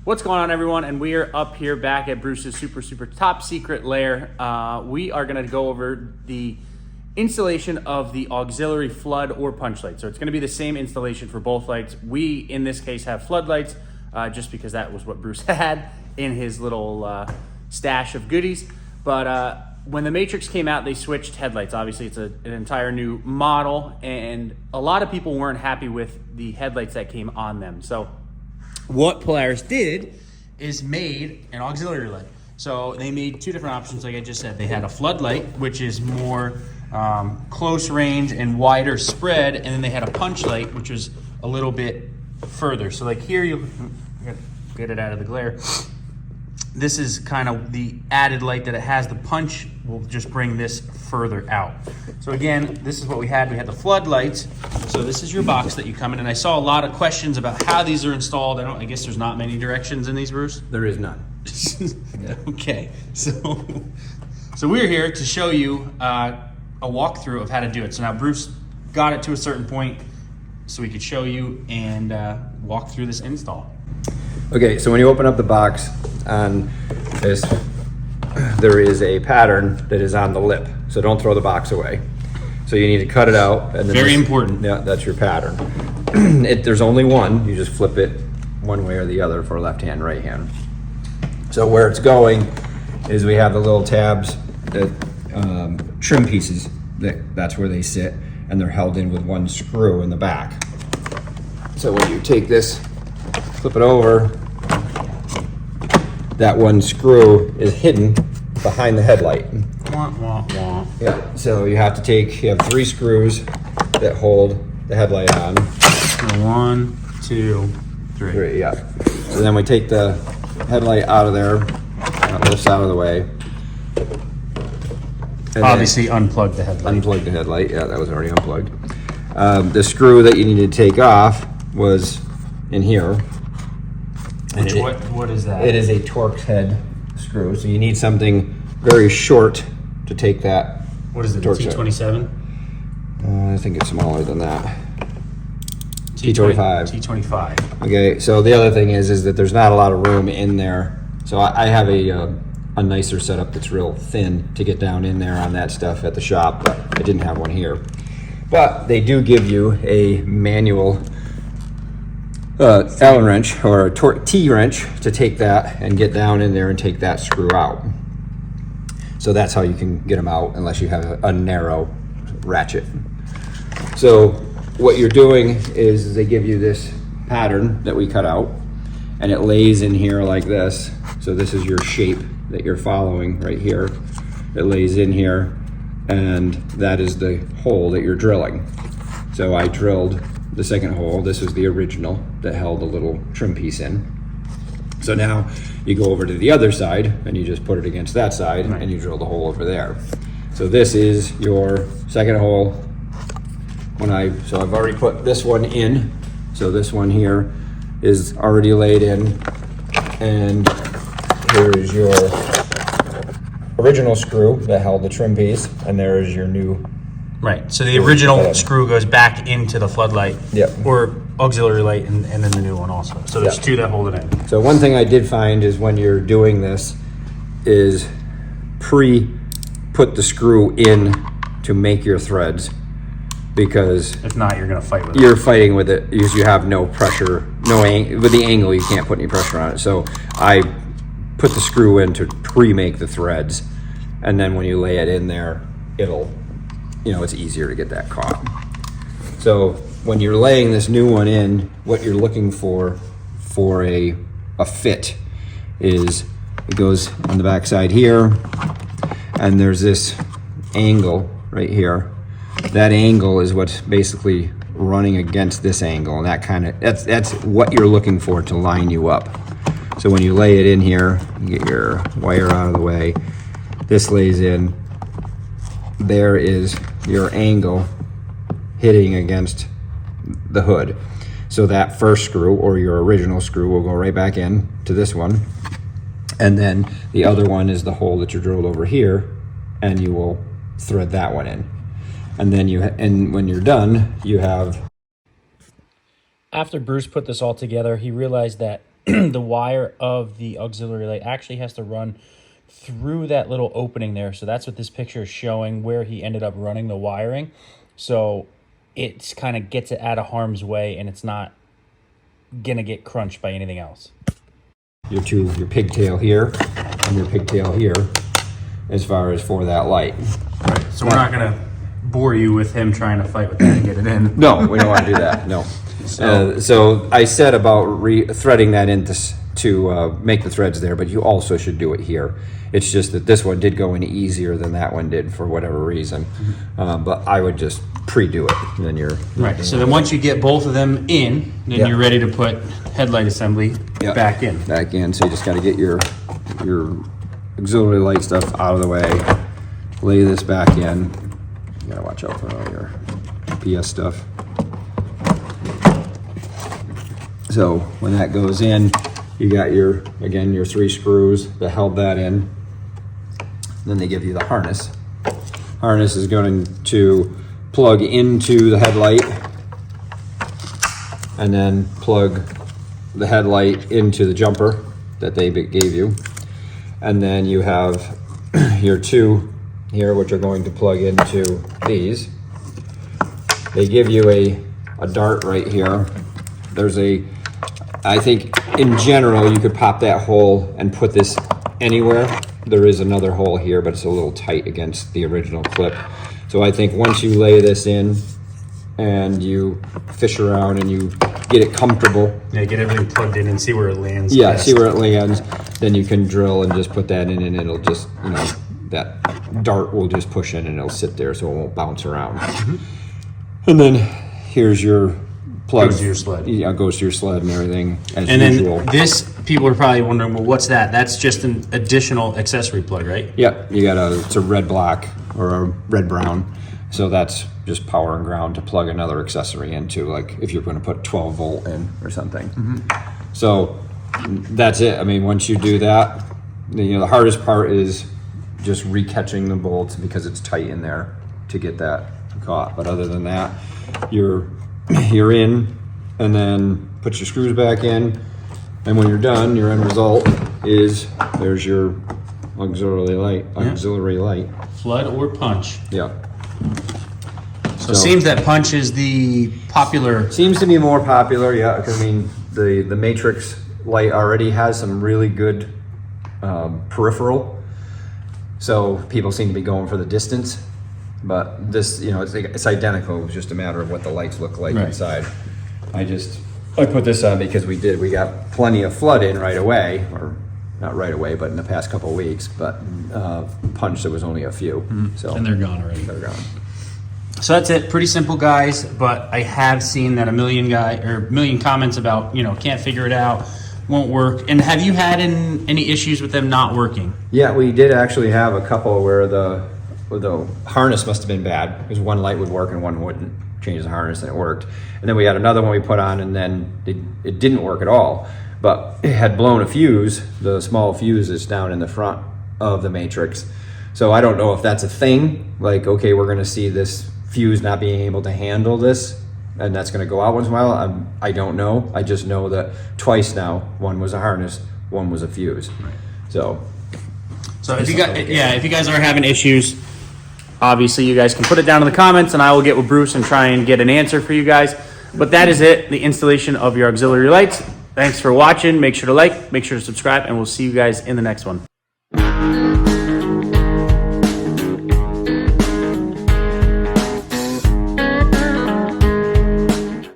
What's going on, everyone? And we are up here back at Bruce's super top secret lair. We are going to go over the installation of the auxiliary flood or punch light. So it's going to be the same installation for both lights. We, in this case, have floodlights just because that was what Bruce had in his little stash of goodies. But when the Matrix came out, they switched headlights. Obviously, it's an entire new model, and a lot of people weren't happy with the headlights that came on them. So what Polaris did is made an auxiliary light. So they made two different options, like I just said. They had a floodlight, which is more close range and wider spread, and then they had a punch light, which was a little bit further. So like here, you get it out of the glare. This is kind of the added light that it has. The punch will just bring this further out. So again, this is what we had. We had the floodlights. So this is your box that you come in. And I saw a lot of questions about how these are installed. I guess there's not many directions in these, Bruce? There is none. Okay, so we're here to show you a walkthrough of how to do it. So now Bruce got it to a certain point so we could show you and walk through this install. Okay, so when you open up the box on this, there is a pattern that is on the lip. So don't throw the box away. So you need to cut it out. And then Very important. Yeah, that's your pattern. There's only one. You just flip it one way or the other for left hand, right hand. So where it's going is we have the little tabs that trim pieces. That's where they sit, and they're held in with one screw in the back. So when you take this, flip it over, that one screw is hidden behind the headlight. Wah, wah, wah. Yeah, so you have three screws that hold the headlight on. So 1, 2, 3. Three, yeah. So then we take the headlight out of there, that lifts out of the way. And obviously unplug the headlight. Unplug the headlight, yeah, that was already unplugged. The screw that you need to take off was in here. Which, what is that? It is a Torx head screw, so you need something very short to take that. What is it, a T27? I think it's smaller than that. T25. T25. Okay, so the other thing is that there's not a lot of room in there. So I have a nicer setup that's real thin to get down in there on that stuff at the shop, but I didn't have one here. But they do give you a manual Allen wrench or a T-wrench to take that and get down in there and take that screw out. So that's how you can get them out unless you have a narrow ratchet. So what you're doing is they give you this pattern that we cut out, and it lays in here like this. So this is your shape that you're following right here. It lays in here, and that is the hole that you're drilling. So I drilled the second hole. This was the original that held a little trim piece in. So now you go over to the other side and you just put it against that side, right, and you drill the hole over there. So this is your second hole. So I've already put this one in. So this one here is already laid in, and here is your original screw that held the trim piece, and there is your new. Right, so the original screw goes back into the floodlight, yep, or auxiliary light, and then the new one also. So there's, yep, two that hold it in. So one thing I did find is when you're doing this is put the screw in to make your threads, because if not, you're going to fight with it. You're fighting with it because you have no pressure, with the angle you can't put any pressure on it. So I put the screw in to pre-make the threads, and then when you lay it in there, it'll, it's easier to get that caught. So when you're laying this new one in, what you're looking for a fit is it goes on the back side here, and there's this angle right here. That angle is what's basically running against this angle, and that's what you're looking for to line you up. So when you lay it in here, you get your wire out of the way, this lays in, there is your angle hitting against the hood. So that first screw, or your original screw, will go right back in to this one, and then the other one is the hole that you drilled over here, and you will thread that one in. And then and when you're done, you have. After Bruce put this all together, he realized that the wire of the auxiliary light actually has to run through that little opening there. So that's what this picture is showing, where he ended up running the wiring. So it's kind of gets it out of harm's way, and it's not gonna get crunched by anything else. Your pigtail here and your pigtail here, as far as for that light. Right. So we're not gonna bore you with him trying to fight with that and get it in. No, we don't want to do that. No. So I said about threading that in to make the threads there, but you also should do it here. It's just that this one did go in easier than that one did for whatever reason. But I would just pre-do it, and then you're right. So then once you get both of them in, then you're ready to put headlight assembly back in. Back in. So you just got to get your auxiliary light stuff out of the way. Lay this back in. You gotta watch out for all your PS stuff. So when that goes in, you got your 3 screws that held that in. Then they give you the harness. Harness is going to plug into the headlight and then plug the headlight into the jumper that they gave you. And then you have your 2 here, which are going to plug into these. They give you a dart right here. I think in general you could pop that hole and put this anywhere. There is another hole here, but it's a little tight against the original clip. So I think once you lay this in and you fish around and you get it comfortable. Yeah, get everything plugged in and see where it lands. Yeah, see where it lands. Then you can drill and just put that in, and it'll just, that dart will just push in and it'll sit there so it won't bounce around. And then here's your plug. Goes to your sled. Yeah, goes to your sled and everything as and usual. Then this, people are probably wondering, well, what's that? That's just an additional accessory plug, right? Yep, you got it's a red black or a red brown. So that's just power and ground to plug another accessory into, like if you're going to put 12 volt in or something. So that's it. I mean, once you do that, the hardest part is just recatching the bolts because it's tight in there to get that caught. But other than that, you're in, and then put your screws back in, and when you're done, your end result is there's your auxiliary light. Flood or punch. Yeah. So it seems that punch is the popular. Seems to be more popular, yeah. Because I mean, the Matrix light already has some really good peripheral, so people seem to be going for the distance. But this, it's identical. It's just a matter of what the lights look like inside. I put this on because we got plenty of flood in right away, or not right away, but in the past couple of weeks. But punch, there was only a few. So and they're gone already. They're gone. So that's it. Pretty simple, guys. But I have seen that a million comments about can't figure it out, won't work. And have you had any issues with them not working? Yeah, we did actually have a couple where the harness must have been bad because one light would work and one wouldn't. Change the harness and it worked. And then we had another one we put on and then it didn't work at all. But it had blown a fuse, the small fuse is down in the front of the Matrix. So I don't know if that's a thing. Like, okay, we're going to see this fuse not being able to handle this and that's going to go out once in a while. I don't know. I just know that twice now, one was a harness, one was a fuse. Right. So if you guys are having issues, obviously you guys can put it down in the comments and I will get with Bruce and try and get an answer for you guys. But that is it, the installation of your auxiliary lights. Thanks for watching. Make sure to like, make sure to subscribe, and we'll see you guys in the next one.